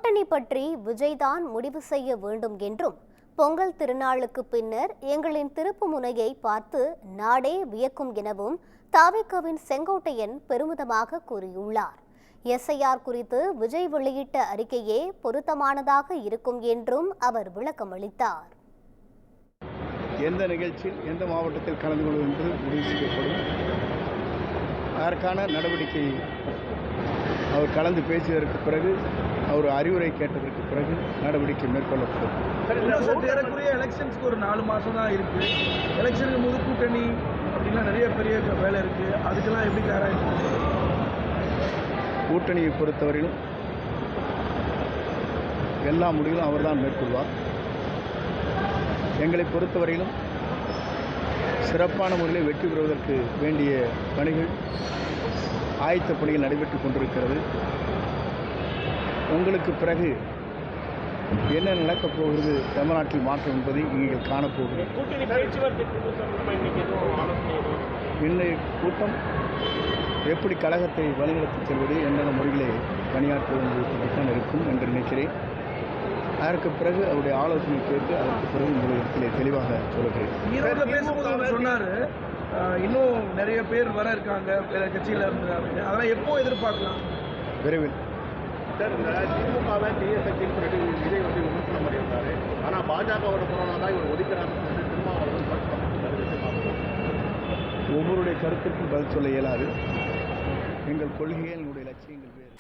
கூட்டணி பற்றி விஜய்தான் முடிவு செய்ய வேண்டும் என்றும், பொங்கல் திருநாளுக்கு பின்னர் எங்களின் திருப்பு முனையை பார்த்து நாடே வியக்கும் எனவும் தாவேகாவின் செங்கோட்டையன் பெருமிதமாக கூறியுள்ளார். எஸ்ஐஆர் குறித்து விஜய் வெளியிட்ட அறிக்கையே பொருத்தமானதாக இருக்கும் என்றும் அவர் விளக்கமளித்தார். எந்த நிகழ்ச்சியில் எந்த மாவட்டத்தில் கலந்து கொள்வது என்று முடிவு செய்யப்படும். அதற்கான நடவடிக்கை அவர் கலந்து பேசியதற்கு பிறகு, அவர் அறிவுரை கேட்டதற்கு பிறகு நடவடிக்கை மேற்கொள்ளப்படும். எலெக்ஷன்ஸ்க்கு ஒரு 4 மாதம் தான் இருக்குது. எலெக்ஷனுக்கு முது கூட்டணி அப்படின்னா நிறைய பெரிய வேலை இருக்குது. அதுக்கெல்லாம் எப்படி தயாராக? கூட்டணியை பொறுத்தவரையிலும் எல்லா முடிவுகளும் அவர்தான் மேற்கொள்வார். எங்களை பொறுத்தவரையிலும் சிறப்பான முறையில் வெற்றி பெறுவதற்கு வேண்டிய பணிகள், ஆயத்த பணிகள் நடைபெற்றுக் கொண்டிருக்கிறது. உங்களுக்கு பிறகு என்ன நடக்கப் போகிறது தமிழ்நாட்டில் மாற்றம் என்பதை நீங்கள் காணப்போகிறீர்கள். இன்றைய கூட்டம் எப்படி கழகத்தை வழிநடத்தி செல்வது என்னென்ன முறைகளை பணியாற்றுவது தான் இருக்கும் என்று நினைக்கிறேன். அதற்கு பிறகு அவருடைய ஆலோசனை கேட்டு அதற்கு பிறகு உங்களுடைய தெளிவாக சொல்லுகிறேன். ஈரோட்டில் பேசும்போது அவர் சொன்னார், இன்னும் நிறைய பேர் வர இருக்காங்க வேற கட்சியில் இருந்தாங்க. அதெல்லாம் எப்போ எதிர்பார்க்கலாம்? விரைவில். சார், இந்த திமுகவை டிஎஸ்எக்சின்னு சொல்லிட்டு விஜய் வந்து விமர்சனம் பண்ணியிருந்தாரு. ஆனால் பாஜகவோட போனால் தான் இவர் ஒதுக்கிறாருன்னு சொல்லிட்டு திருமாவளவன் ஒவ்வொருடைய கருத்திற்கும் பதில் சொல்ல இயலாது. எங்கள் கொள்கைகள், எங்களுடைய லட்சியங்கள் வேறு.